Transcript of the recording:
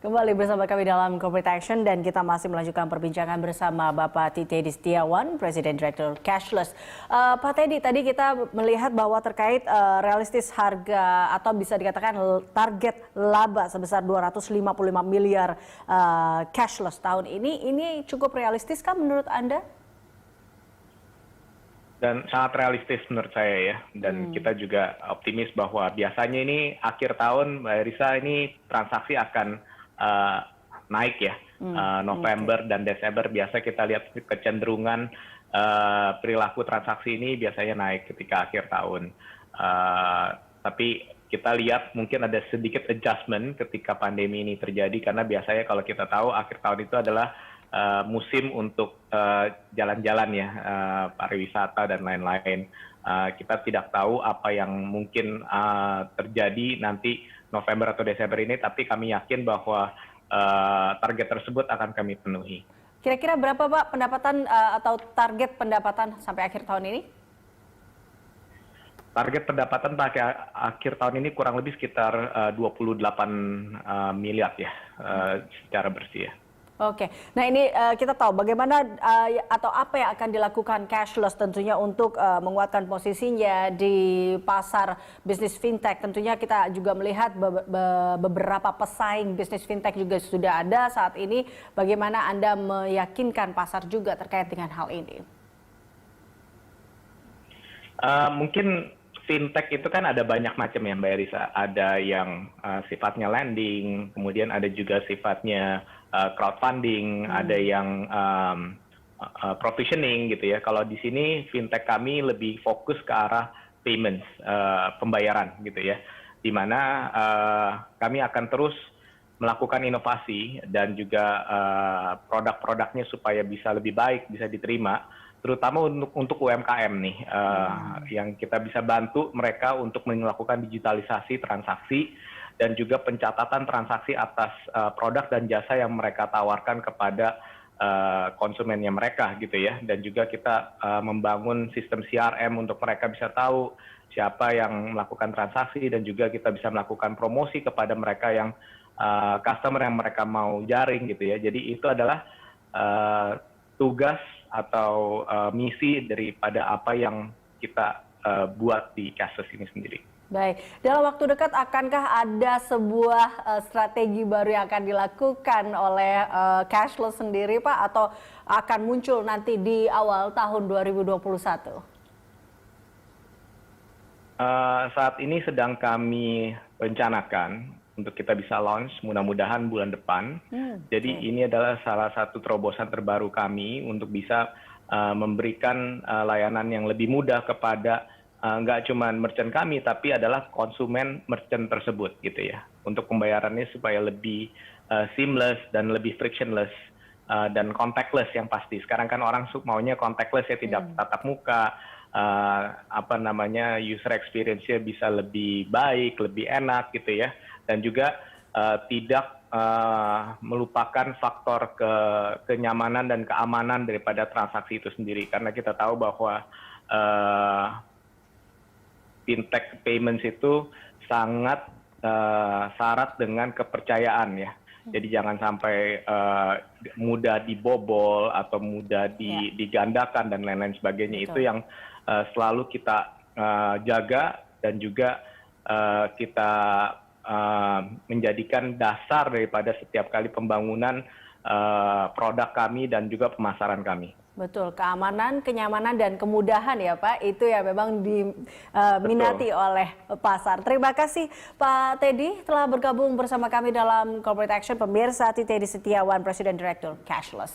Kembali bersama kami dalam Corporate Action dan kita masih melanjutkan perbincangan bersama Bapak Teddy Setiawan, Presiden Direktur Cashless. Pak Teddy, tadi kita melihat bahwa terkait realistis harga atau bisa dikatakan target laba sebesar 255 miliar cashless tahun ini cukup realistis kah menurut Anda? Dan sangat realistis menurut saya ya. Dan kita juga optimis bahwa biasanya ini akhir tahun, Mbak Risa, ini transaksi akan naik ya. November dan Desember biasa kita lihat kecenderungan perilaku transaksi ini biasanya naik ketika akhir tahun. Tapi kita lihat mungkin ada sedikit adjustment ketika pandemi ini terjadi karena biasanya kalau kita tahu akhir tahun itu adalah musim untuk jalan-jalan ya, pariwisata dan lain-lain. Kita tidak tahu apa yang mungkin terjadi nanti November atau Desember ini, tapi kami yakin bahwa target tersebut akan kami penuhi. Kira-kira berapa Pak pendapatan atau target pendapatan sampai akhir tahun ini? Target pendapatan pada akhir tahun ini kurang lebih sekitar 28 miliar ya, secara bersih ya. Oke, nah ini kita tahu bagaimana atau apa yang akan dilakukan Cashless tentunya untuk menguatkan posisinya di pasar bisnis fintech. Tentunya kita juga melihat beberapa pesaing bisnis fintech juga sudah ada saat ini. Bagaimana Anda meyakinkan pasar juga terkait dengan hal ini? Mungkin fintech itu kan ada banyak macam ya Mbak Risa. Ada yang sifatnya lending, kemudian ada juga sifatnya crowdfunding, ada yang provisioning gitu ya. Kalau di sini fintech kami lebih fokus ke arah payments, pembayaran gitu ya. Di mana kami akan terus melakukan inovasi dan juga produk-produknya supaya bisa lebih baik, bisa diterima, terutama untuk UMKM nih, yang kita bisa bantu mereka untuk melakukan digitalisasi transaksi dan juga pencatatan transaksi atas produk dan jasa yang mereka tawarkan kepada konsumennya mereka gitu ya. Dan juga kita membangun sistem CRM untuk mereka bisa tahu siapa yang melakukan transaksi dan juga kita bisa melakukan promosi kepada mereka yang customer yang mereka mau jaring gitu ya. Jadi itu adalah tugas atau misi daripada apa yang kita buat di Cashless ini sendiri. Baik, dalam waktu dekat akankah ada sebuah strategi baru yang akan dilakukan oleh Cashless sendiri Pak, atau akan muncul nanti di awal tahun 2021? Saat ini sedang kami rencanakan untuk kita bisa launch mudah-mudahan bulan depan. Jadi ini adalah salah satu terobosan terbaru kami untuk bisa memberikan layanan yang lebih mudah kepada nggak cuma merchant kami, tapi adalah konsumen merchant tersebut gitu ya. Untuk pembayarannya supaya lebih seamless dan lebih frictionless dan contactless yang pasti. Sekarang kan orang maunya contactless ya, tidak tatap muka, user experience-nya bisa lebih baik, lebih enak gitu ya. Dan juga tidak melupakan faktor kenyamanan dan keamanan daripada transaksi itu sendiri. Karena kita tahu bahwa fintech payments itu sangat syarat dengan kepercayaan ya. Jadi jangan sampai mudah dibobol atau mudah digandakan dan lain-lain sebagainya. Betul. Itu yang selalu kita jaga dan juga kita menjadikan dasar daripada setiap kali pembangunan produk kami dan juga pemasaran kami. Betul, keamanan, kenyamanan, dan kemudahan ya Pak, itu ya memang diminati oleh pasar. Terima kasih Pak Teddy telah bergabung bersama kami dalam Corporate Action. Pemirsa, Teddy Setiawan, Presiden Direktur Cashless.